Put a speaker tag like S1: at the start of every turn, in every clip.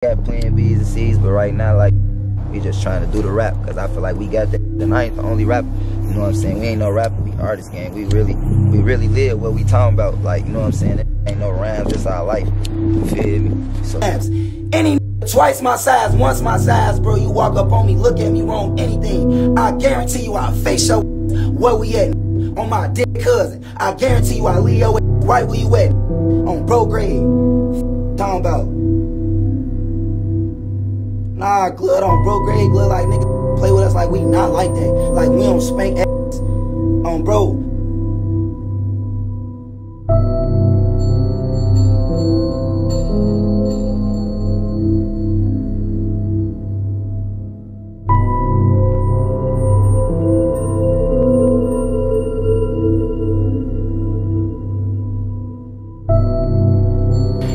S1: got plan B's and C's, but right now, like, we just trying to do the rap, because I feel like we got that. And I ain't the only rapper, you know what I'm saying? We ain't no rapper, we artists, gang. We really live what we talking about, like, you know what I'm saying? It ain't no rhymes, just our life, you feel me? So
S2: any twice my size, once my size, bro, you walk up on me, look at me wrong, anything, I guarantee you I'll face your where we at, on my dick cousin. I guarantee you I'll leave your right where you at, on bro grade, talking about. Nah, good on bro grade, good like nigga play with us like we not like that. Like we don't spank ass on bro.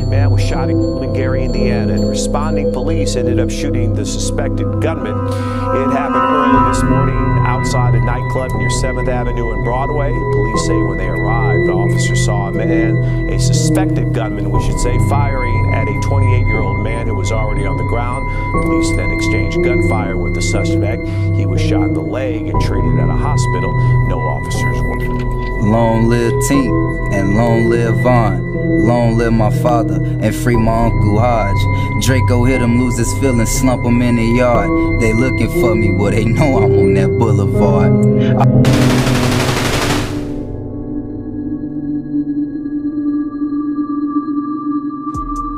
S3: Man was shot in Gary, Indiana, and responding police ended up shooting the suspected gunman. It happened early this morning outside a nightclub near 7th Avenue and Broadway. Police say when they arrived, officers saw a man, a suspected gunman, we should say, firing at a 28-year-old man who was already on the ground. Police then exchanged gunfire with the suspect. He was shot in the leg and treated at a hospital. No officers were wounded.
S1: long live Tink and long live Vaughn. Long live my father and free my Uncle Hodge. Draco hit him, lose his feelings, slump him in the yard. They looking for me, but they know I'm on that boulevard.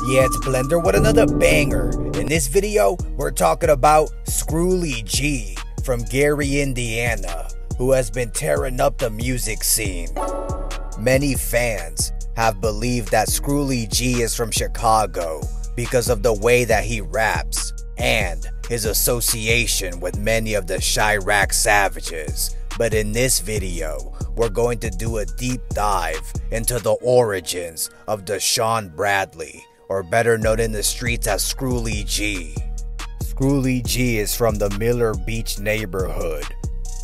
S4: Yeah, it's Blender with another banger. In this video, we're talking about Scrooly G from Gary, Indiana, who has been tearing up the music scene. Many fans have believed that Scrooly G is from Chicago because of the way that he raps and his association with many of the Chiraq savages. But in this video, we're going to do a deep dive into the origins of Deshaun Bradley, or better known in the streets as Scrooly G. Scrooly G is from the Miller Beach neighborhood,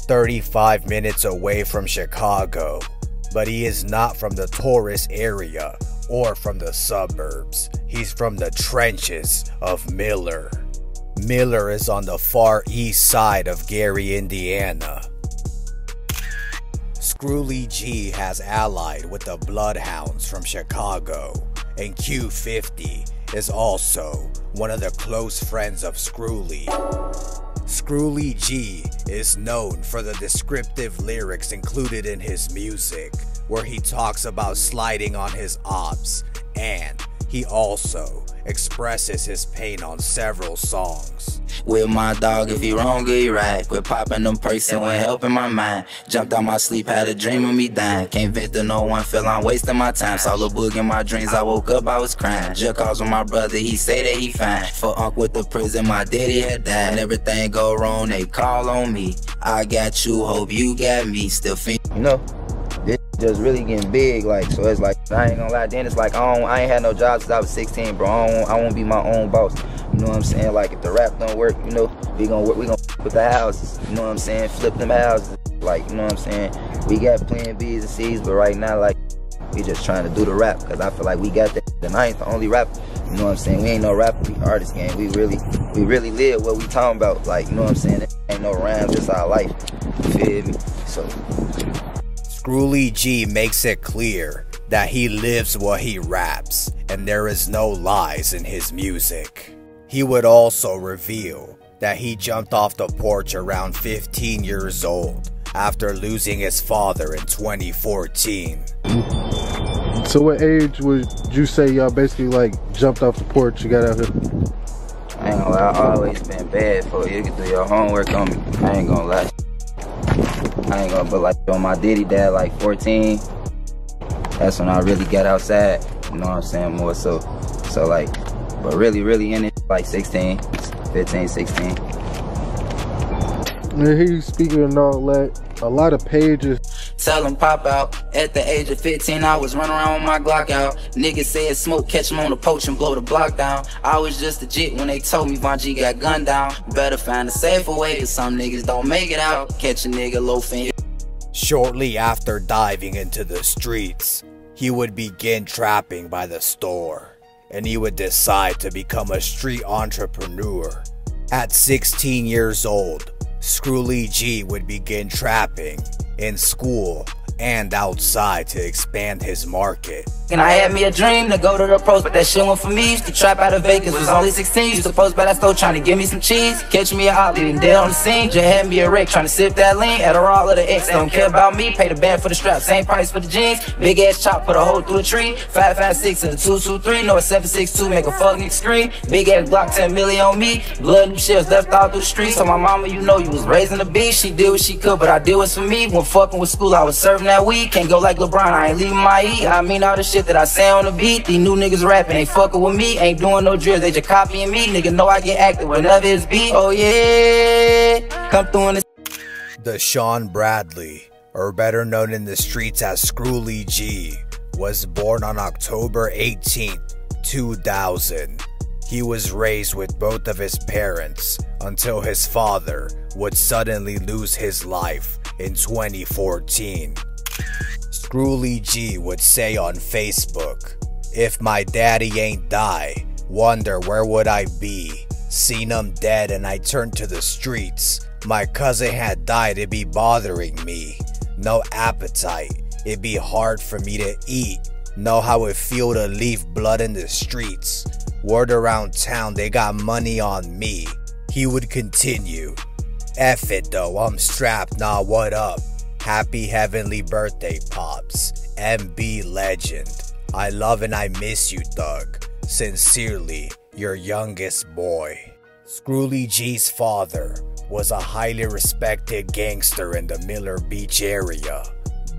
S4: 35 minutes away from Chicago, but he is not from the tourist area or from the suburbs. He's from the trenches of Miller. Miller is on the far east side of Gary, Indiana. Scrooly G has allied with the Bloodhounds from Chicago, and Q50 is also one of the close friends of Scrooly. Scrooly G is known for the descriptive lyrics included in his music, where he talks about sliding on his opps, and he also expresses his pain on several songs.
S1: With my dog, if he wrong or he right, quit popping them perks and went helping my mind. Jumped out my sleep, had a dream of me dying. Can't vent to no one, feel I'm wasting my time. Saw the book in my dreams, I woke up, I was crying. Just calls with my brother, he say that he fine. For Unc with the prison, my daddy had died. And everything go wrong, they call on me. I got you, hope you got me, still feel. You know, this just really getting big, like, so it's like, I ain't gonna lie, then it's like, I ain't had no job since I was 16, bro. I won't be my own boss. You know what I'm saying? Like, if the rap don't work, you know, we gonna with the houses. You know what I'm saying? Flip them houses. Like, you know what I'm saying? We got plan B's and C's, but right now, like, we just trying to do the rap, because I feel like we got that. And I ain't the only rapper. You know what I'm saying? We ain't no rapper, we artists, gang. We really live what we talking about. Like, you know what I'm saying? It ain't no rhymes, just our life. You feel me? So
S4: Scrooly G makes it clear that he lives what he raps, and there is no lies in his music. He would also reveal that he jumped off the porch around 15 years old after losing his father in 2014.
S5: So what age would you say y'all basically like jumped off the porch, you got out here?
S1: I ain't gonna lie, I always been bad for you. You can do your homework on me. I ain't gonna lie. But like on my daddy dad, like 14, that's when I really got outside. You know what I'm saying? More so like, but really in it, like 16, 15, 16.
S5: Yeah, he's speaking and all that. A lot of pages.
S1: Tell him pop out. At the age of 15, I was running around with my Glock out. Niggas said smoke, catch him on the poach and blow the block down. I was just a jit when they told me Von G got gunned down. Better find a safer way, cause some niggas don't make it out. Catch a nigga loafing.
S4: Shortly after diving into the streets, he would begin trapping by the store and he would decide to become a street entrepreneur. At 16 years old, Scrooly G would begin trapping in school and outside to expand his market.
S1: And I had me a dream to go to the pros, but that shit went for me. Used to trap out of Vegas, was only 16. Used to post by that store trying to give me some cheese. Catch me a Ollie and dead on the scene. Just had me a wreck trying to sip that lean. Adderall of the X, they don't care about me. Pay the band for the strap, same price for the jeans. Big ass chop, put a hole through a tree. 556 and a 223, no, it's 762, make a fuck nigga scream. Big ass Glock, 10 million on me. Blood and shells left all through the streets. So my mama, you know you was raising the beast. She did what she could, but I did what's for me. When fucking with school, I was serving that weed. Can't go like LeBron, I ain't leaving my heat. I mean all the shit that I say on the beat. These new niggas rapping, ain't fucking with me. Ain't doing no drills, they just copying me. Nigga know I get active whenever it's beat. Oh yeah, come through in the
S4: Deshaun Bradley, or better known in the streets as Scrooly G, was born on October 18, 2000. He was raised with both of his parents until his father would suddenly lose his life in 2014. Scrooly G would say on Facebook, "If my daddy ain't die, wonder where would I be? Seen him dead and I turned to the streets. My cousin had died, it'd be bothering me. No appetite, it'd be hard for me to eat. Know how it feel to leave blood in the streets. Word around town, they got money on me." He would continue, "F it though, I'm strapped, nah what up? Happy heavenly birthday, Pops. MB legend. I love and I miss you, thug. Sincerely, your youngest boy." Scrooly G's father was a highly respected gangster in the Miller Beach area,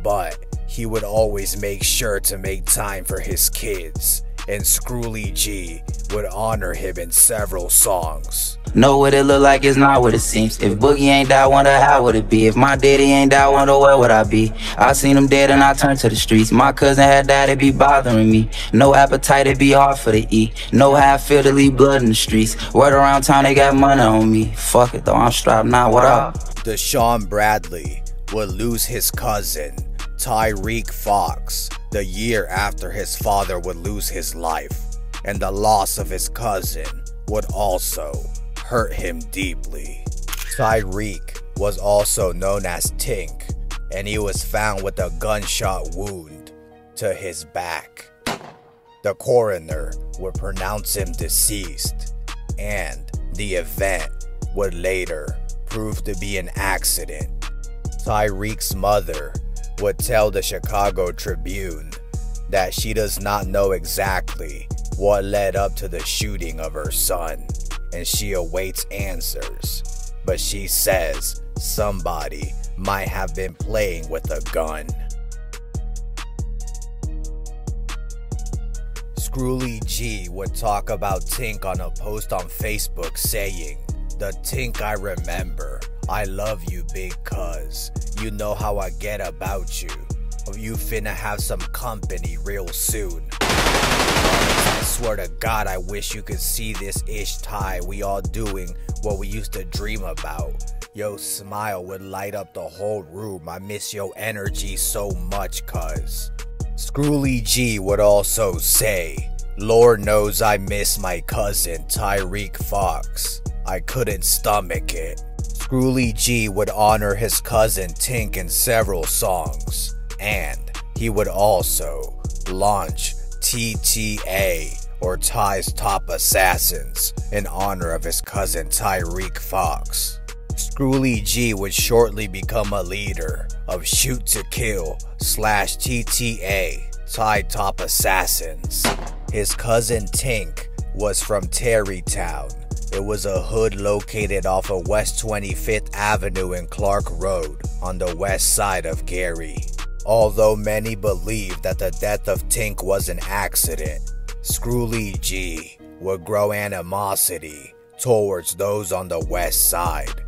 S4: but he would always make sure to make time for his kids, and Scrooly G would honor him in several songs.
S1: Know what it look like, it's not what it seems. If Boogie ain't die, wonder how would it be. If my daddy ain't die, wonder where would I be. I seen him dead and I turned to the streets. My cousin had died, it be bothering me. No appetite, it be hard for to eat. Know how I feel to leave blood in the streets. Word around town, they got money on me. Fuck it though, I'm strapped now, what up?
S4: Deshaun Bradley would lose his cousin, Chiraq Fox, the year after his father would lose his life, and the loss of his cousin would also hurt him deeply. Chiraq was also known as Tink, and he was found with a gunshot wound to his back. The coroner would pronounce him deceased, and the event would later prove to be an accident. Chiraq's mother would tell the Chicago Tribune that she does not know exactly what led up to the shooting of her son, and she awaits answers, but she says somebody might have been playing with a gun. Scrooly G would talk about Tink on a post on Facebook saying, "The Tink I remember, I love you big cuz, you know how I get about you, you finna have some company real soon. I swear to God, I wish you could see this ish tie, we all doing what we used to dream about. Your smile would light up the whole room, I miss your energy so much cuz." Scrooly G would also say, "Lord knows I miss my cousin Chiraq Fox, I couldn't stomach it." Scrooly G would honor his cousin Tink in several songs, and he would also launch TTA, or Ty's Top Assassins, in honor of his cousin Chiraq Fox. Scrooly G would shortly become a leader of Shoot to Kill / TTA, Ty Top Assassins. His cousin Tink was from Terrytown. It was a hood located off of West 25th Avenue and Clark Road on the west side of Gary. Although many believe that the death of Tink was an accident, Scrooly G would grow animosity towards those on the west side.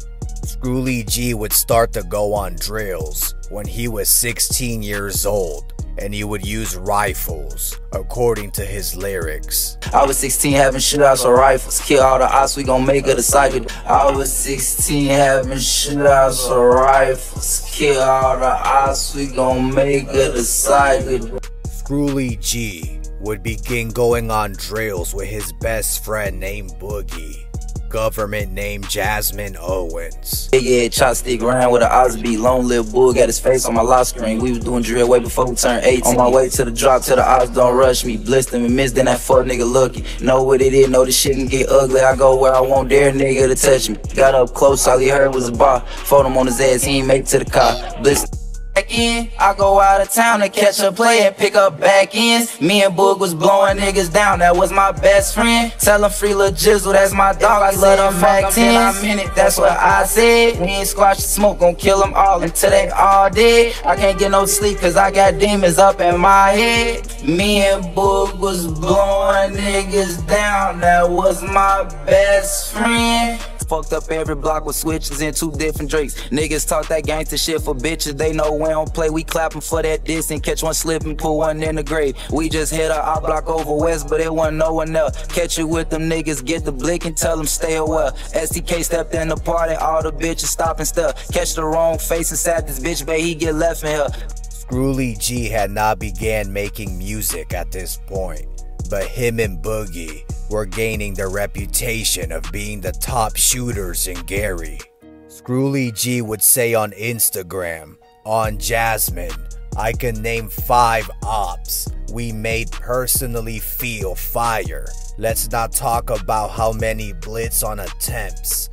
S4: Scrooly G would start to go on drills when he was 16 years old, and he would use rifles, according to his lyrics.
S1: I was 16 having shootouts with rifles. Kill all the odds, we gon' make it a cycle. I was 16 having shootouts with rifles. Kill all the odds, we gon' make it a cycle.
S4: Scrooly G would begin going on drills with his best friend named Boogie, government named Jasmine Owens.
S1: Yeah, chopstick ran with an Osby, long live bull, got his face on my lock screen. We was doing drill way before we turned 18. On my way to the drop, till the odds don't rush me. Blissed him and missed, then that fuck nigga lucky. Know what it is, know this shit can get ugly. I go where I want, dare nigga to touch me. Got up close, all he heard was a bar. Fold him on his ass, he ain't make it to the car. Blissed back in, I go out of town to catch a play and pick up back ends. Me and Boog was blowing niggas down, that was my best friend. Tell him free lil' Jizzle, that's my dog, I let him back 10. I'm in it, that's what I said. We ain't squash the smoke, gon' kill them all until they all dead. I can't get no sleep cause I got demons up in my head. Me and Boog was blowing niggas down, that was my best friend. Fucked up every block with switches and 2 different drakes. Niggas talk that gangsta shit for bitches, they know we don't play. We clapping for that diss and catch one slip and put one in the grave. We just hit our block over west, but it wasn't no one else. Catch you with them niggas, get the blick and tell them stay away. STK stepped in the party, all the bitches stop and stuff. Catch the wrong face inside this bitch, babe, he get left in here.
S4: Scrooly G had not began making music at this point, but him and Boogie were gaining the reputation of being the top shooters in Gary. Scrooly G would say on Instagram, on Jasmine, I can name 5 ops we made personally feel fire. Let's not talk about how many blitz on attempts.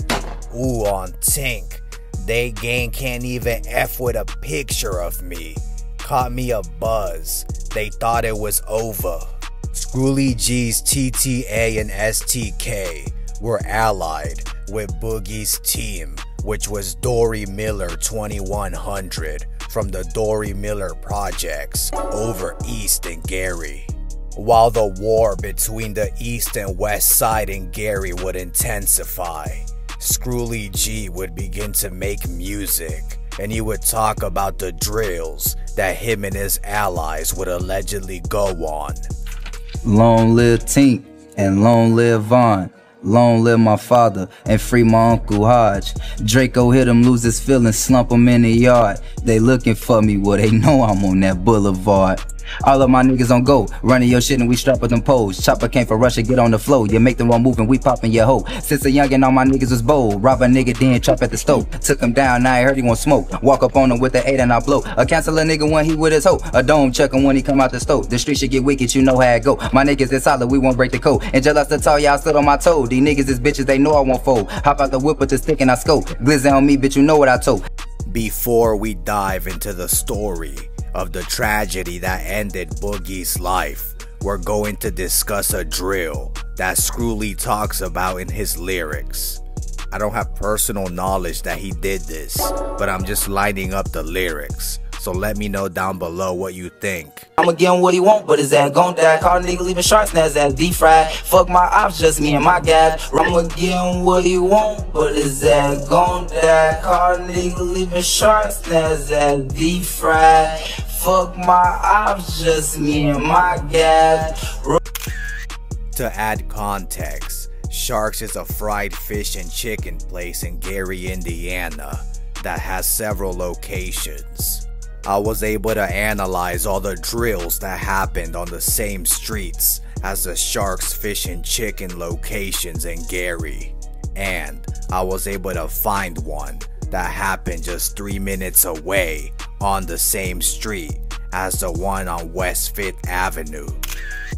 S4: Ooh, on Tink, they gang can't even F with a picture of me. Caught me a buzz, they thought it was over. Scrooly G's TTA and STK were allied with Boogie's team, which was Dory Miller 2100 from the Dory Miller projects over East in Gary. While the war between the East and West Side in Gary would intensify, Scrooly G would begin to make music, and he would talk about the drills that him and his allies would allegedly go on.
S1: Long live Tink and long live Vaughn. Long live my father and free my Uncle Hodge. Draco hit him, lose his feelings, slump him in the yard. They looking for me, well they know I'm on that boulevard. All of my niggas on go, running your shit and we strap with them poles. Chopper came for Russia, get on the flow. You make the wrong move and we poppin' your hoe. Since a youngin', all my niggas was bold. Rob a nigga, then chop at the stove. Took him down, now I heard he want smoke. Walk up on him with the 8 and I blow. A cancel a nigga when he with his hoe. A dome check him when he come out the stove. The street should get wicked, you know how it go. My niggas is solid, we won't break the code. And jealous to tall, y'all stood on my toe. These niggas is bitches, they know I won't fold. Hop out the whip with the stick and I scope. Glizzy on me, bitch, you know what I told.
S4: Before we dive into the story of the tragedy that ended Boogie's life, we're going to discuss a drill that Scrooly talks about in his lyrics. I don't have personal knowledge that he did this, but I'm just lining up the lyrics. So let me know down below what you think.
S1: I'ma give him what he want, but his ass gon' die. Call a nigga leaving sharks, now his ass deep fried. Fuck my ops, just me and my guys. I'ma give him what he want, but his ass gon' die. Call a nigga leaving sharks, now his ass deep fried. Fuck my ops, just me and my guys.
S4: To add context, Sharks is a fried fish and chicken place in Gary, Indiana that has several locations. I was able to analyze all the drills that happened on the same streets as the Sharks Fish and Chicken locations in Gary, and I was able to find one that happened just 3 minutes away on the same street as the one on West 5th Avenue.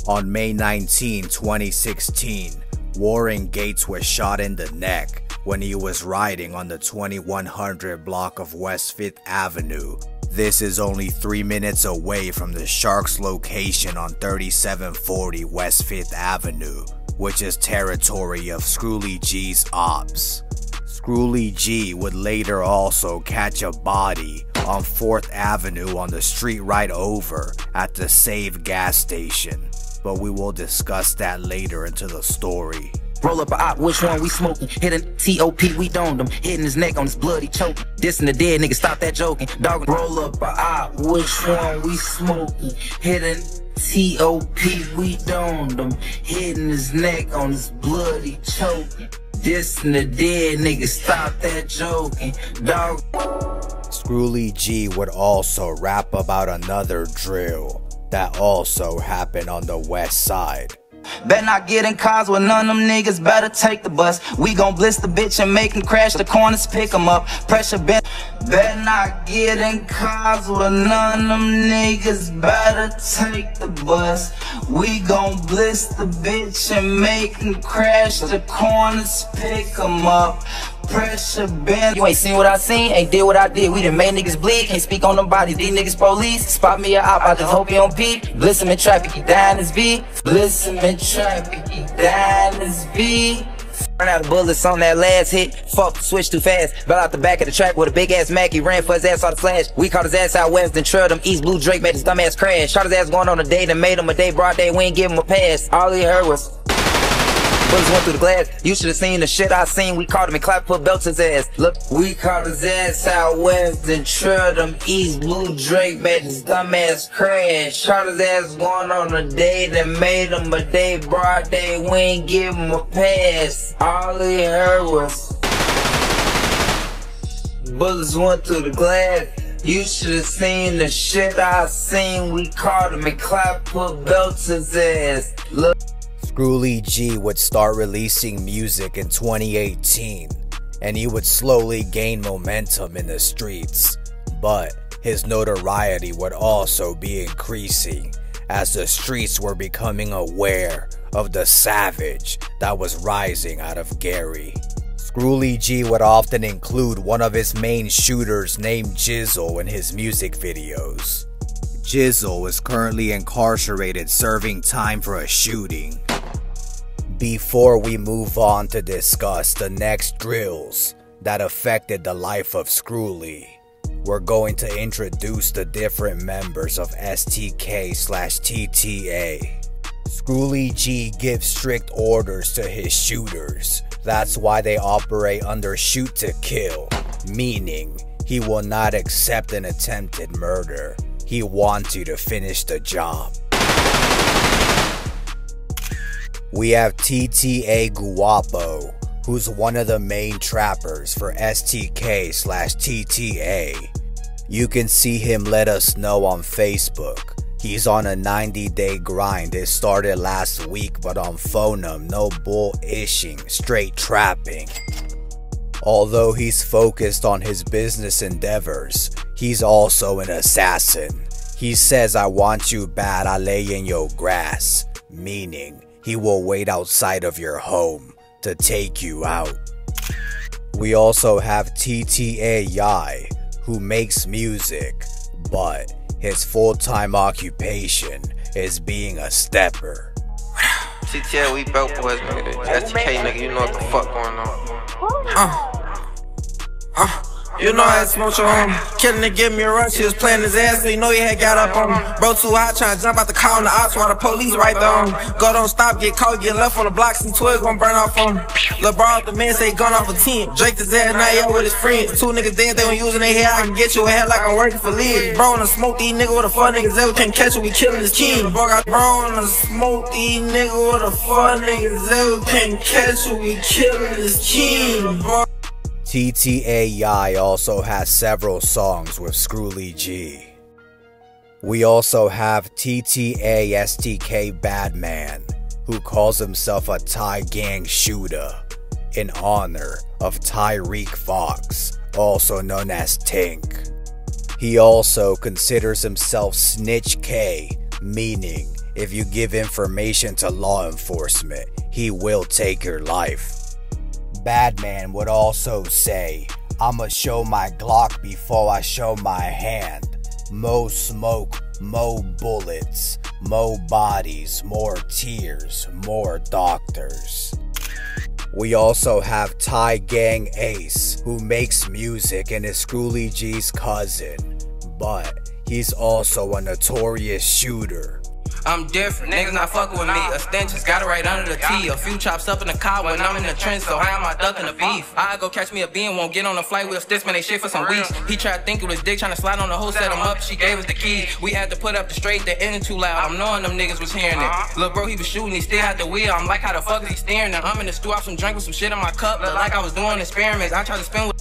S4: On May 19, 2016, Warren Gates was shot in the neck when he was riding on the 2100 block of West 5th Avenue. This is only 3 minutes away from the Sharks location on 3740 West 5th Avenue, which is territory of Scrooly G's ops. Scrooly G would later also catch a body on 4th Avenue on the street right over at the Save gas station, but we will discuss that later into the story.
S1: Roll up a op, which one we smoking? Hitting T.O.P. we doned him. Hitting his neck on his bloody choke. Dissing the dead nigga, stop that joking. Dog, roll up a op, which one we smoking? Hitting T.O.P. we doned him. Hitting his neck on his bloody choke. Dissing the dead nigga, stop that joking. Dog.
S4: Scrooly G would also rap about another drill that also happened on the west side.
S1: Better not get in cars with none of them niggas, better take the bus. We gon' bliss the bitch and make him crash the corners, pick him up. Pressure bent. Better not get in cars with none of them niggas, better take the bus. We gon' bliss the bitch and make him crash the corners, pick him up. Pressure bent. You ain't seen what I seen, ain't did what I did. We done made niggas bleed, can't speak on nobody. These niggas police, spot me a op, I just hope he don't peep. Bliss him in traffic, he dying his V. Bliss him in traffic, he dying his V. Run out of bullets on that last hit. Fuck, switch too fast. Fell out the back of the track with a big ass Mac. He ran for his ass on the flash. We caught his ass out west, then trailed him east. Blue Drake made his dumb ass crash. Shot his ass going on a day that made him a day. Broad day, we ain't give him a pass. All he heard was bullets went through the glass. You should've seen the shit I seen. We caught him and clapped, put belts his ass. Look, we caught his ass out west, then trailed him east. Blue Drake made his dumb ass crash. Shot his ass going on a day that made him a day. Broad day, we ain't give him a pass. All he heard was bullets went through the glass. You should've seen the shit I seen. We caught him and clapped, put belts his ass. Look.
S4: Scrooly G would start releasing music in 2018, and he would slowly gain momentum in the streets, but his notoriety would also be increasing as the streets were becoming aware of the savage that was rising out of Gary. Scrooly G would often include one of his main shooters named Jizzle in his music videos. Jizzle is currently incarcerated serving time for a shooting. Before we move on to discuss the next drills that affected the life of Scrooly, we're going to introduce the different members of STK/TTA. Scrooly G gives strict orders to his shooters. That's why they operate under shoot to kill, meaning he will not accept an attempted murder. He wants you to finish the job. We have TTA Guapo, who's one of the main trappers for STK/TTA. You can see him let us know on Facebook. He's on a 90-day grind. It started last week, but on Phonem, no bull-ishing, straight trapping. Although he's focused on his business endeavors, he's also an assassin. He says, "I want you bad, I lay in your grass," meaning he will wait outside of your home to take you out. We also have TTA Yai, who makes music, but his full-time occupation is being a stepper.
S6: TTA, we broke boys, nigga. STK, nigga, you know what the fuck going on. You know I smoked your home. Killing to give me a rush, he was playing his ass, so you know he had got up on him. Bro too hot, trying to jump out the car on the ops while the police right there on him. Go don't stop, get caught, get left on the block, some 12 gon' burn off on him. Lil' bro, the man say gun off a team. Drake his ass, now he out with his friends. Two niggas dead, they don't using their hair, I can get you a head like I'm working for Liz. Bro, wanna smoke these niggas with a fun niggas ever can't catch you, we killing his king. Bro, wanna smoke these niggas with a fun niggas ever can't catch you, we killing his king. Bro.
S4: TTA Yai also has several songs with Scrooly G. We also have TTA STK Badman, who calls himself a Thai gang shooter in honor of Tyreek Fox, also known as Tink. He also considers himself Snitch K, meaning if you give information to law enforcement, he will take your life. Badman would also say, "I'ma show my Glock before I show my hand. Mo smoke, mo bullets, mo bodies, more tears, more doctors." We also have Thai Gang Ace, who makes music and is Scrooly G's cousin, but he's also a notorious shooter.
S6: I'm different, niggas not fucking with me. A stench just got it right under the T. A few chops up in the car when I'm in the trench, so how am I ducking the beef? I go catch me a bean, won't get on the flight with sticks, man, they shit for some weeks. He tried to think it was dick, trying to slide on the hoe, set him up, she gave us the key. We had to put up the straight, the engine too loud. I'm knowing them niggas was hearing it. Lil' bro, he was shooting, he still had the wheel. I'm like, how the fuck is he steering? Now I'm in the stew, off some drink with some shit in my cup. Look like I was doing experiments, I tried to spin with.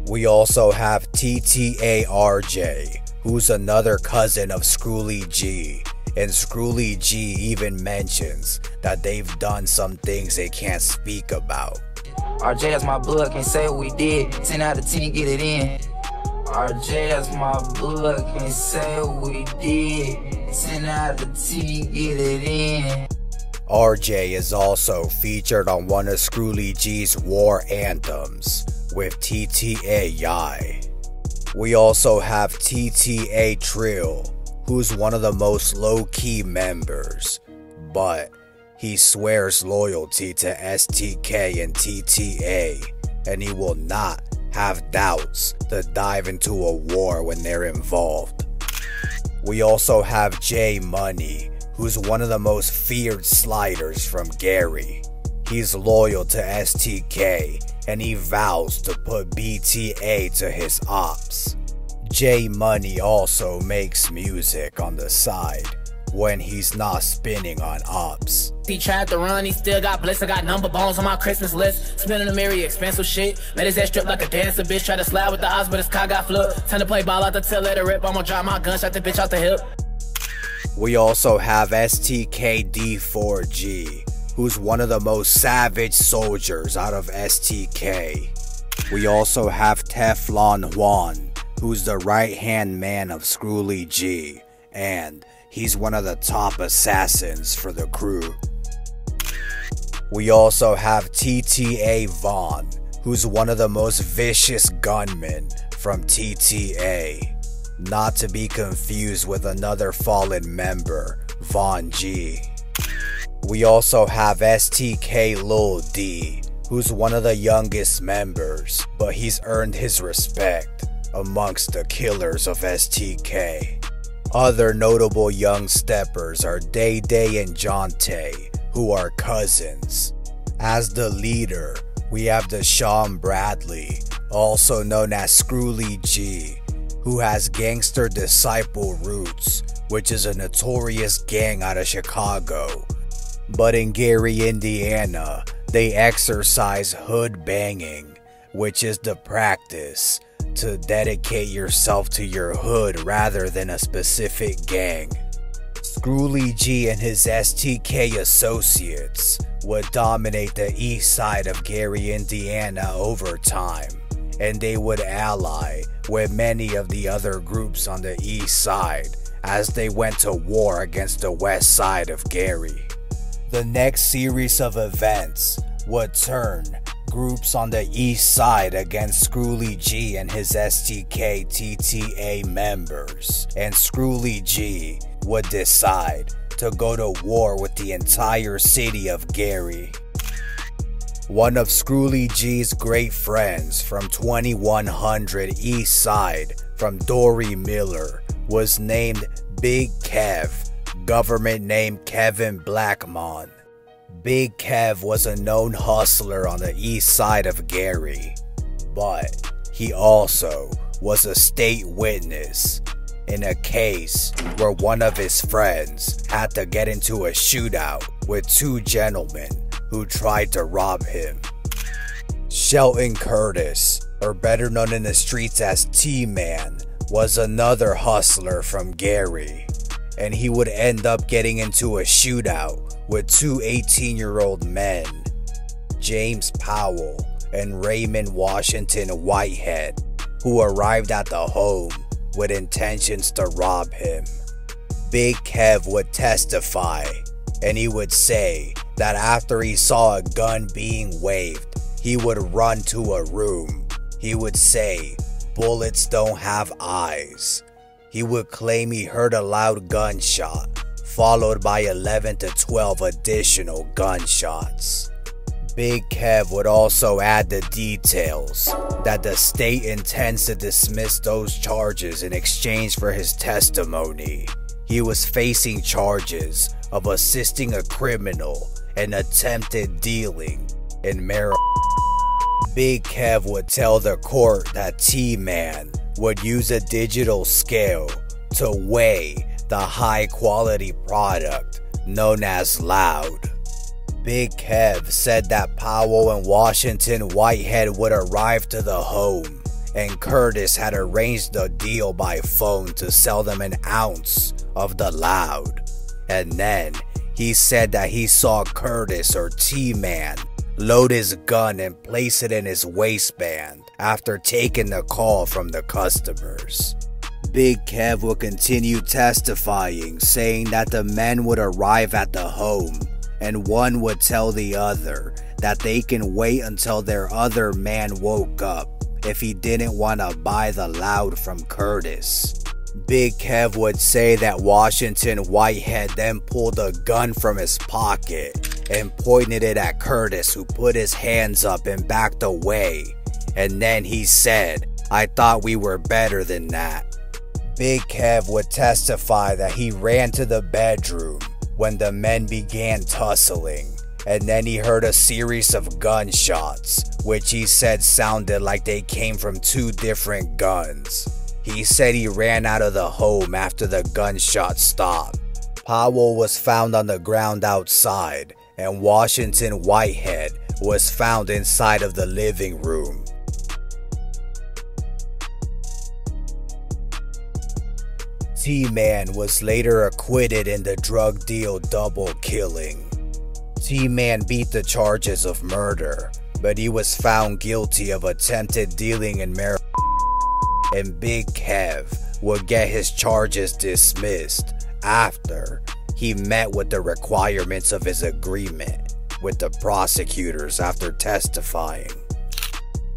S4: We also have TTA RJ, who's another cousin of Scrooly G, and Scrooly G even mentions that they've done some things they can't speak about.
S1: RJ is my blood, can't say what we did. 10 out of 10, get it in. RJ is my blood, can't say what we did. 10 out of 10, get it in.
S4: RJ is also featured on one of Scrooly G's war anthems with TTA. We also have TTA Trill, who's one of the most low-key members, but he swears loyalty to STK and TTA, and he will not have doubts to dive into a war when they're involved. We also have J Money, who's one of the most feared sliders from Gary. He's loyal to STK, and he vows to put BTA to his ops. J Money also makes music on the side when he's not spinning on ops.
S7: He tried to run, he still got bliss. I got number bones on my Christmas list. Spending a myriad expensive shit. Made his ass strip like a dancer, bitch. Tried to slide with the odds, but his car got flipped. Time to play ball out the tail, let it rip. I'ma drop my gun, shot the bitch out the hip.
S4: We also have STK D4G, who's one of the most savage soldiers out of STK. We also have Teflon Juan, who's the right-hand man of Scrooly G, and he's one of the top assassins for the crew. We also have TTA Vaughn, who's one of the most vicious gunmen from TTA. Not to be confused with another fallen member, Vaughn G. We also have STK Lil D, who's one of the youngest members, but he's earned his respect amongst the killers of STK. Other notable young steppers are Day Day and Jonte, who are cousins. As the leader, we have Deshaun Bradley, also known as Scrooly G, who has Gangster Disciple Roots, which is a notorious gang out of Chicago. But in Gary, Indiana, they exercise hood banging, which is the practice to dedicate yourself to your hood rather than a specific gang. Scrooly G and his STK associates would dominate the east side of Gary, Indiana over time, and they would ally with many of the other groups on the east side as they went to war against the west side of Gary. The next series of events would turn groups on the east side against Scrooly G and his STK TTA members, and Scrooly G would decide to go to war with the entire city of Gary. One of Scrooly G's great friends from 2100 East Side from Dory Miller was named Big Kev, government name Kevin Blackmon. Big Kev was a known hustler on the east side of Gary, but he also was a state witness in a case where one of his friends had to get into a shootout with two gentlemen who tried to rob him. Shelton Curtis, or better known in the streets as T-Man, was another hustler from Gary, and he would end up getting into a shootout with two 18-year-old men, James Powell and Raymond Washington Whitehead, who arrived at the home with intentions to rob him. Big Kev would testify, and he would say that after he saw a gun being waved, he would run to a room. He would say, "Bullets don't have eyes." He would claim he heard a loud gunshot, followed by 11 to 12 additional gunshots. Big Kev would also add the details that the state intends to dismiss those charges in exchange for his testimony. He was facing charges of assisting a criminal and attempted dealing in marijuana. Big Kev would tell the court that T-Man would use a digital scale to weigh the high quality product known as Loud. Big Kev said that Powell and Washington Whitehead would arrive to the home, and Curtis had arranged the deal by phone to sell them an ounce of the Loud. And then he said that he saw Curtis or T-Man load his gun and place it in his waistband after taking the call from the customers. Big Kev would continue testifying, saying that the men would arrive at the home and one would tell the other that they can wait until their other man woke up if he didn't want to buy the loud from Curtis. Big Kev would say that Washington Whitehead then pulled a gun from his pocket and pointed it at Curtis, who put his hands up and backed away. And then he said, "I thought we were better than that." Big Kev would testify that he ran to the bedroom when the men began tussling, and then he heard a series of gunshots, which he said sounded like they came from two different guns. He said he ran out of the home after the gunshots stopped. Powell was found on the ground outside, and Washington Whitehead was found inside of the living room. T-Man was later acquitted in the drug deal double killing. T-Man beat the charges of murder, but he was found guilty of attempted dealing in marijuana, and Big Kev would get his charges dismissed after he met with the requirements of his agreement with the prosecutors after testifying.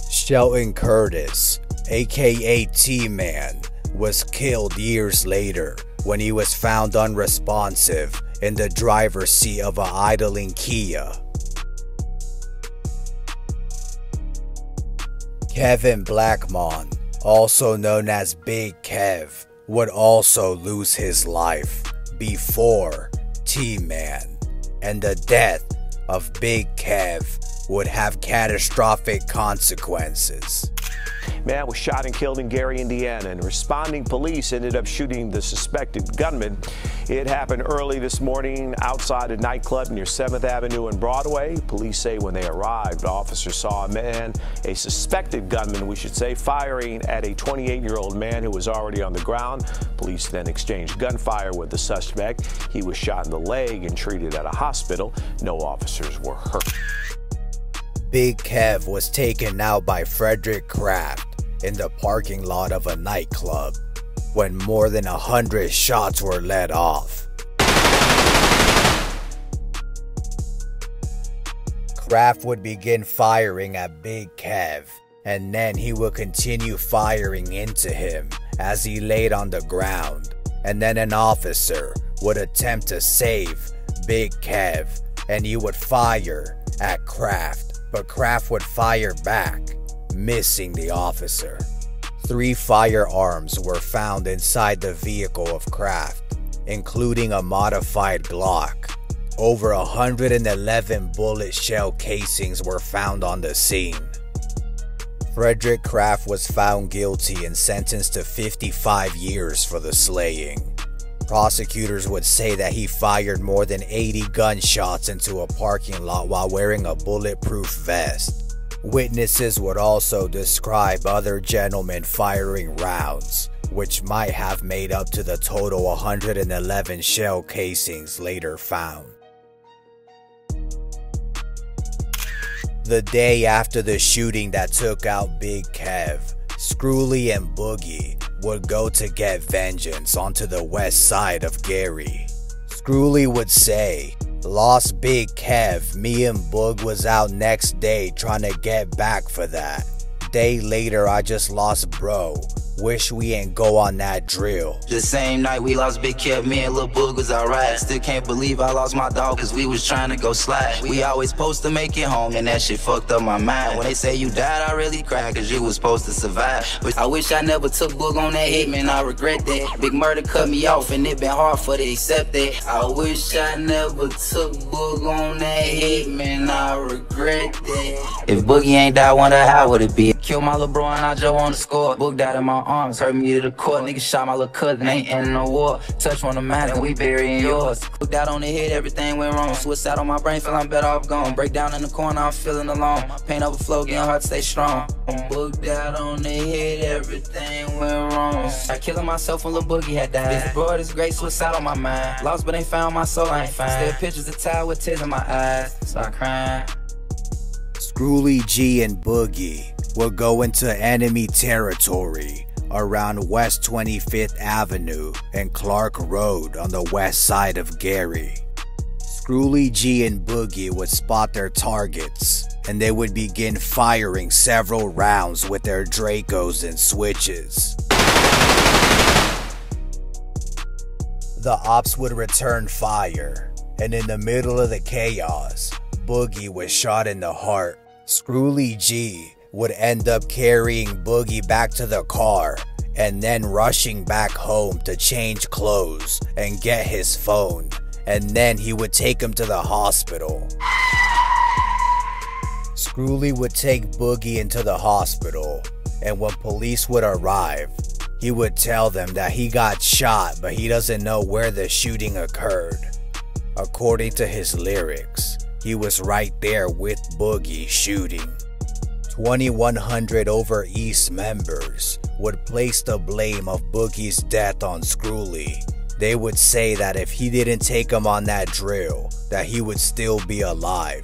S4: Shelton Curtis, aka T-Man, was killed years later when he was found unresponsive in the driver's seat of an idling Kia. Kevin Blackmon, also known as Big Kev, would also lose his life before T-Man, and the death of Big Kev would have catastrophic consequences.
S3: Man was shot and killed in Gary, Indiana, and responding police ended up shooting the suspected gunman. It happened early this morning outside a nightclub near 7th Avenue and Broadway. Police say when they arrived, officers saw a suspected gunman, we should say, firing at a 28-year-old man who was already on the ground. Police then exchanged gunfire with the suspect. He was shot in the leg and treated at a hospital. No officers were hurt.
S4: Big Kev was taken out by Frederick Kraft in the parking lot of a nightclub when more than 100 shots were let off. Kraft would begin firing at Big Kev, and then he would continue firing into him as he laid on the ground, and then an officer would attempt to save Big Kev, and he would fire at Kraft. But Kraft would fire back, missing the officer. 3 firearms were found inside the vehicle of Kraft, including a modified Glock. Over 111 bullet shell casings were found on the scene. Frederick Kraft was found guilty and sentenced to 55 years for the slaying. Prosecutors would say that he fired more than 80 gunshots into a parking lot while wearing a bulletproof vest. Witnesses would also describe other gentlemen firing rounds, which might have made up to the total 111 shell casings later found. The day after the shooting that took out Big Kev, Screwly and Boogie would go to get vengeance onto the west side of Gary. Screwly would say, "Lost Big Kev, me and Boog was out next day trying to get back for that. Day later I just lost bro, wish we ain't go on that drill."
S1: The same night we lost Big Kev, me and Lil Boog was alright. Still can't believe I lost my dog cause we was trying to go slide. We always supposed to make it home and that shit fucked up my mind. When they say you died I really cry cause you was supposed to survive. But I wish I never took Boog on that hit, man, I regret that. Big Murder cut me off and it been hard for to accept that. I wish I never took Boog on that hit, man, I regret that. If Boogie ain't died, wonder how would it be? Killed my little bro and I just on the score. Booked out in my arms, hurt me to the court. Nigga shot my little cousin, ain't ending no war. Touch one of mine and we burying yours. Booked out on the head, everything went wrong. Switched out on my brain, feel I'm better off gone. Break down in the corner, I'm feeling alone. Pain overflow, getting hard to stay strong. Booked out on the head, everything went wrong. I killing myself when Lil Boogie had died. This broad is great, suicide on my mind. Lost but ain't found, my soul I ain't fine. Still pictures of Ty with tears in my eyes. Start crying.
S4: Scrooly G and Boogie would go into enemy territory around West 25th Avenue and Clark Road on the west side of Gary. Scrooly G and Boogie would spot their targets, and they would begin firing several rounds with their Dracos and switches. The ops would return fire, and in the middle of the chaos, Boogie was shot in the heart. Scrooly G would end up carrying Boogie back to the car and then rushing back home to change clothes and get his phone, and then he would take him to the hospital. Scrooly would take Boogie into the hospital, and when police would arrive, he would tell them that he got shot but he doesn't know where the shooting occurred. According to his lyrics, he was right there with Boogie shooting. 2100 Over East members would place the blame of Boogie's death on Scrooly. They would say that if he didn't take him on that drill, that he would still be alive.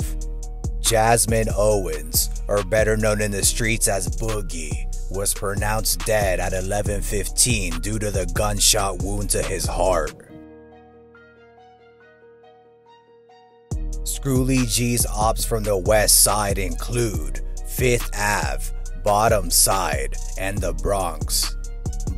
S4: Jasmine Owens, or better known in the streets as Boogie, was pronounced dead at 11:15 due to the gunshot wound to his heart. Scrooly G's ops from the west side include 5th Ave, Bottom Side, and the Bronx.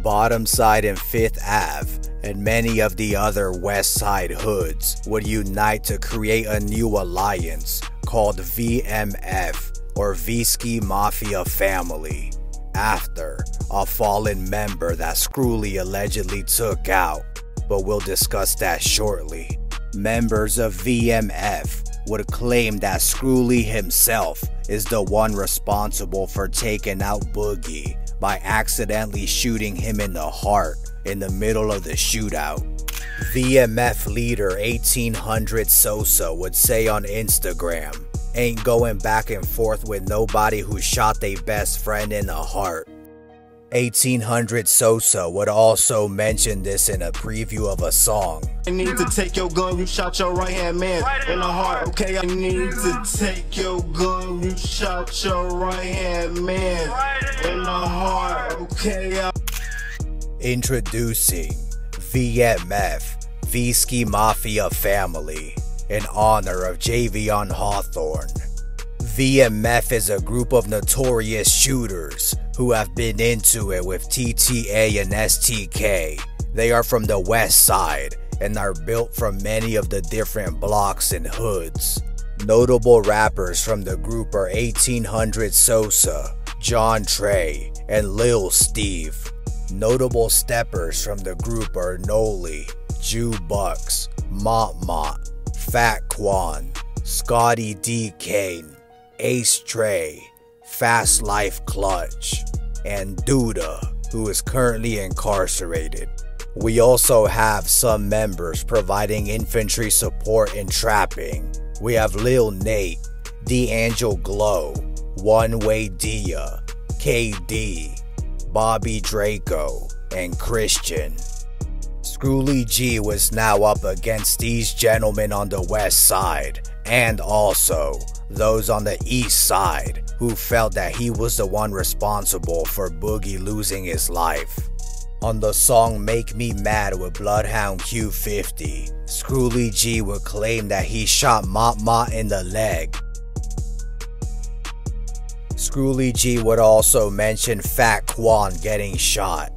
S4: Bottom Side and 5th Ave and many of the other west side hoods would unite to create a new alliance called VMF, or Visky Mafia Family, after a fallen member that Scrooly allegedly took out, but we'll discuss that shortly. Members of VMF would claim that Scrooly himself is the one responsible for taking out Boogie by accidentally shooting him in the heart in the middle of the shootout. VMF leader 1800 Sosa would say on Instagram, "Ain't going back and forth with nobody who shot their best friend in the heart." 1800 Sosa would also mention this in a preview of a song.
S8: I need to take your gun, you shot your right hand man in the heart, okay? I need to take your gun, you shot your right hand man in the heart, okay?
S4: Introducing VMF, Visky Mafia Family, in honor of Javion Hawthorne. VMF is a group of notorious shooters who have been into it with TTA and STK. They are from the west side and are built from many of the different blocks and hoods. Notable rappers from the group are 1800 Sosa, John Trey, and Lil Steve. Notable steppers from the group are Noli, Jew Bucks, Mott, Fat Quan, Scotty D. Kane, Ace Trey, Fast Life Clutch, and Duda, who is currently incarcerated. We also have some members providing infantry support in trapping. We have Lil Nate, D'Angel Glow, One Way Dia, KD, Bobby Draco, and Christian. Scrooly G was now up against these gentlemen on the west side, and also those on the east side who felt that he was the one responsible for Boogie losing his life. On the song Make Me Mad with Bloodhound Q50, Scrooly G would claim that he shot Mott in the leg. Scrooly G would also mention Fat Quan getting shot.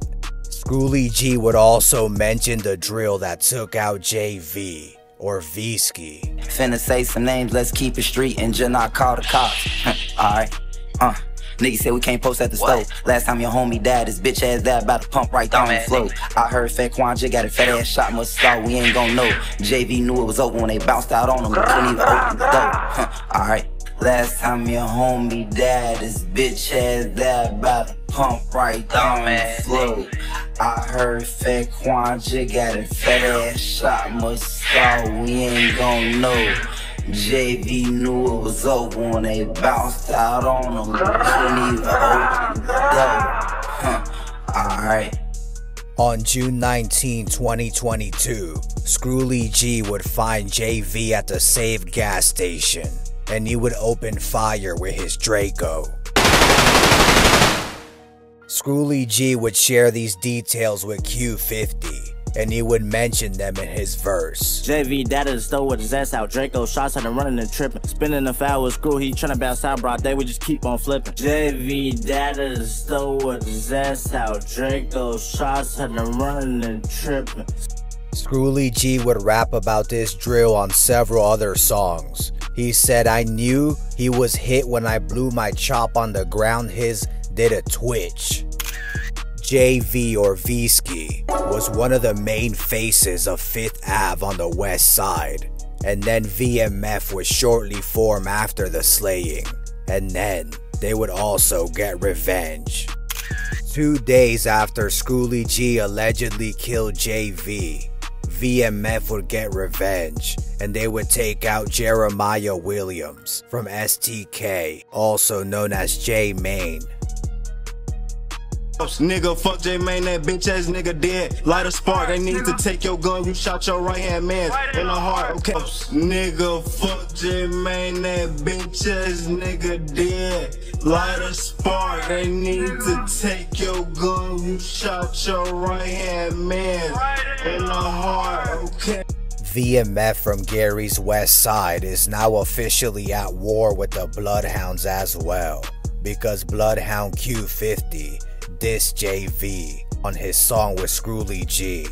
S4: Scrooly G would also mention the drill that took out JV, or Visky.
S1: Finna say some names, let's keep it street and just not call the cops. Alright, niggas said we can't post at the stove. Last time your homie died, his bitch ass died about to pump right down the floor. I heard Fat Quan J got a fat ass shot, must start, we ain't gon' know. JV knew it was open when they bounced out on him, but couldn't even open the door. Alright. Last time your homie died, this bitch has died by the pump right down the floor. I heard Fat Quanja got a fat ass shot, much star, we ain't gon' know. JV knew it was over when they bounced out on him. Couldn't even open the door. Alright.
S4: On June 19, 2022, Scrooly G would find JV at the Save gas station, and he would open fire with his Draco. Scrooly G would share these details with Q50, and he would mention them in his verse.
S9: JV dad at the store with his ass out. Draco shots had him running and tripping. Spinning the foul with Screw, he tryna bounce out, bro. They would just keep on flipping. JV dad at the store with his ass out. Draco shots had him running and tripping.
S4: Scrooly G would rap about this drill on several other songs. He said, I knew he was hit when I blew my chop on the ground, his did a twitch. JV or V-Ski was one of the main faces of 5th Ave on the west side, and then VMF would shortly form after the slaying, and then they would also get revenge. 2 days after Scrooly G allegedly killed JV, VMF would get revenge, and they would take out Jeremiah Williams from STK, also known as J-Main.
S8: Nigga, fuck J-Main, that bitch ass nigga dead. Light a spark, they need to take your gun, you shot your right hand man in the heart, okay? Nigga, fuck J-Main, that bitch ass nigga dead. Light a spark, they need to take your gun, you shot your right hand man in the heart, okay?
S4: VMF from Gary's west side is now officially at war with the Bloodhounds as well, because Bloodhound Q50 dissed JV on his song with Scrooly G.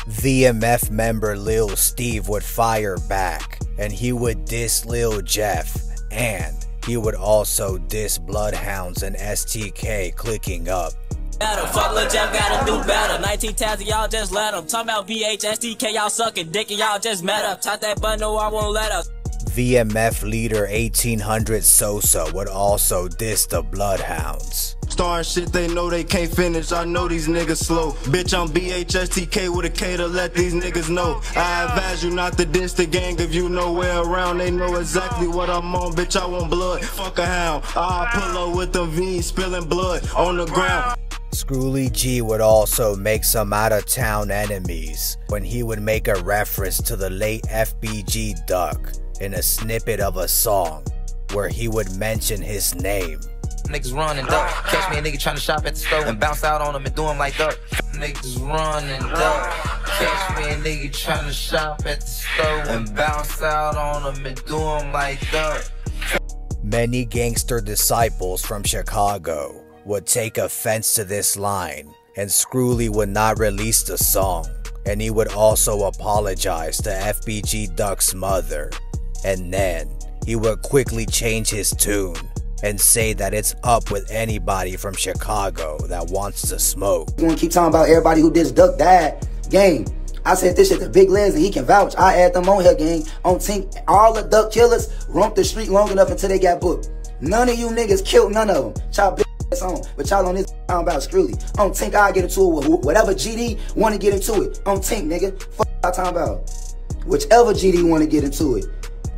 S4: VMF member Lil Steve would fire back, and he would diss Lil Jeff, and he would also diss Bloodhounds and STK clicking up.
S9: Fuck Lil Jeff, gotta do better. 19 tabs, y'all just let him. Talking about VH, STK, y'all sucking dick and y'all just met up. Top that bundle, I won't let up.
S4: VMF leader 1800 Sosa would also diss the Bloodhounds.
S8: Starring shit they know they can't finish, I know these niggas slow. Bitch, I'm BHSTK with a K to let these niggas know. I advise you not to diss the gang if you know where around. They know exactly what I'm on, bitch, I want blood. Fuck a hound, I pull up with them V's, spilling blood on the ground.
S4: Scrooly G would also make some out-of-town enemies when he would make a reference to the late FBG Duck in a snippet of a song where he would mention his name.
S1: Niggas run and duck. Catch me a nigga trying to shop at the store and bounce out on him and do him like duck. Niggas run and duck. Catch me a nigga trying to shop at the store and bounce out on him and do him like duck.
S4: Many gangster disciples from Chicago would take offense to this line, and Scrooly would not release the song, and he would also apologize to FBG Duck's mother, and then he would quickly change his tune and say that it's up with anybody from Chicago that wants to smoke.
S2: You wanna keep talking about everybody who did Duck died? Gang, I said this shit to Big Les and he can vouch. I add them on here, gang. On Tink, all the Duck killers roamed the street long enough until they got booked. None of you niggas killed none of them. Y'all big ass on, but y'all on this talking about Scrooly. On Tink, I'll get into it with whatever GD wanna get into it. On Tink, nigga. Fuck y'all talking about. Whichever GD wanna get into it.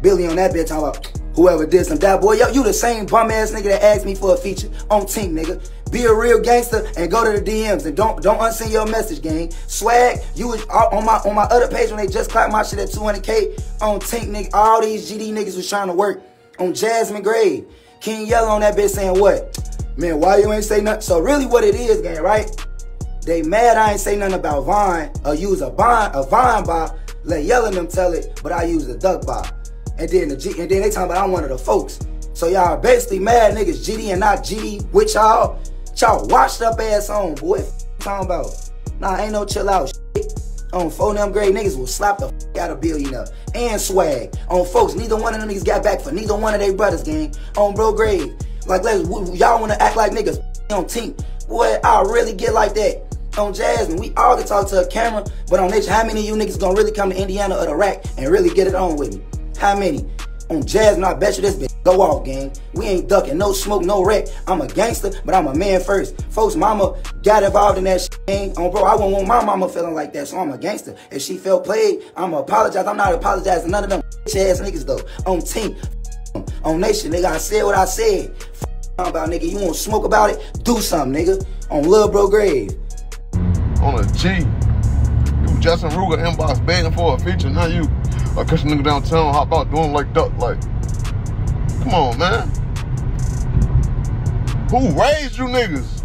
S2: Billy on that bitch talking about whoever did some that boy. Yo, you the same bum ass nigga that asked me for a feature on Tink, nigga. Be a real gangster and go to the DMs and don't unsend your message, gang. Swag, you was on my other page when they just clapped my shit at 200K on Tink, nigga. All these GD niggas was trying to work on Jasmine Grave. King Yellow on that bitch saying what? Man, why you ain't say nothing? So really what it is, gang, right? They mad I ain't say nothing about Vine or use a Vine bot. Let Yellow them tell it, but I use the Duck bot. And then they talking about I'm one of the folks. So y'all basically mad niggas GD and not GD with y'all. Y'all washed up ass on, boy. Talking about. Nah, ain't no chill out shit. On 4 them grade niggas will slap the out of Billion up. And Swag. On folks, neither one of them niggas got back for neither one of their brothers, gang. On Bro Grave. Like, y'all wanna act like niggas on Tink. Boy, I'll really get like that. On Jasmine, we all can talk to a camera, but on this, how many of you niggas gonna really come to Indiana or the rack and really get it on with me? How many? On Jasmine, I bet you this bitch Go off, gang. We ain't ducking, no smoke, no wreck. I'm a gangster, but I'm a man first. Folks, mama got involved in that shit, gang. Oh, bro, I wouldn't want my mama feeling like that, so I'm a gangster. If she felt played, I'ma apologize. I'm not apologizing to none of them bitch-ass niggas, though. On team, on nation, nigga, I said what I said. About, nigga, you want to smoke about it? Do something, nigga. On Lil Bro grave.
S10: On a G. You Justin Ruger inbox begging for a feature, now you a Christian nigga downtown hop out doing like duck, like. Come on, man. Who raised you niggas?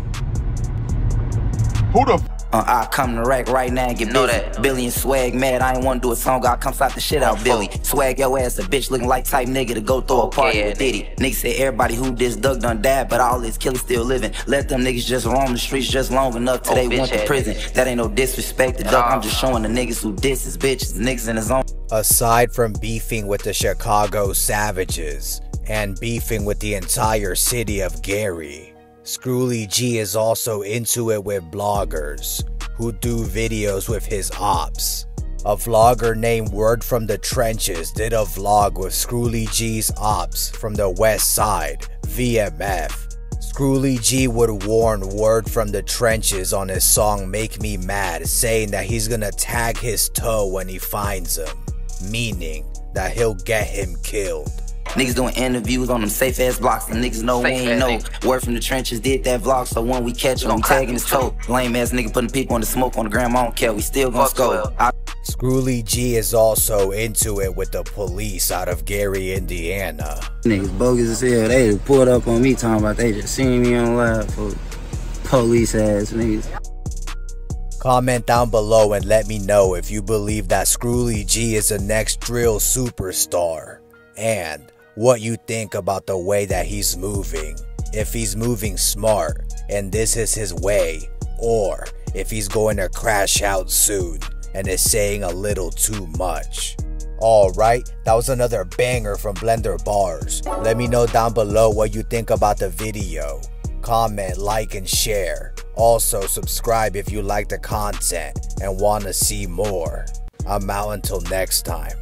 S10: Who the
S1: I come to rack right now and get busy. That. Billy and Swag mad, I ain't wanna do a song, I come slap the shit out Billy. Swag your ass a bitch looking like type nigga to go throw a party with Diddy. Niggas say everybody who diss Duck done died, but all his killers still living. Let them niggas just roam the streets just long enough till they went to prison. That ain't no disrespect to Duck, I'm just showing the niggas who diss his bitches, niggas in his own.
S4: Aside from beefing with the Chicago Savages and beefing with the entire city of Gary, Scrooly G is also into it with bloggers who do videos with his ops. A vlogger named Word from the Trenches did a vlog with Scrooly G's ops from the West Side, VMF. Scrooly G would warn Word from the Trenches on his song Make Me Mad, saying that he's gonna tag his toe when he finds him, meaning that he'll get him killed.
S1: Niggas doing interviews on them safe ass blocks, and niggas know we ain't know. Word from the Trenches did that vlog, so when we catch him, we tagging his toe. Lame ass nigga putting people on the smoke on the gram, I don't care, we still gon' score.
S4: Scrooly G is also into it with the police out of Gary, Indiana.
S11: Niggas bogus as hell, they just pulled up on me talking about they just seen me on live for police ass niggas.
S4: Comment down below and let me know if you believe that Scrooly G is the next drill superstar, and what you think about the way that he's moving. If he's moving smart and this is his way, or if he's going to crash out soon and is saying a little too much. Alright, that was another banger from Blender Bars. Let me know down below what you think about the video. Comment, like, and share. Also subscribe if you like the content and want to see more. I'm out until next time.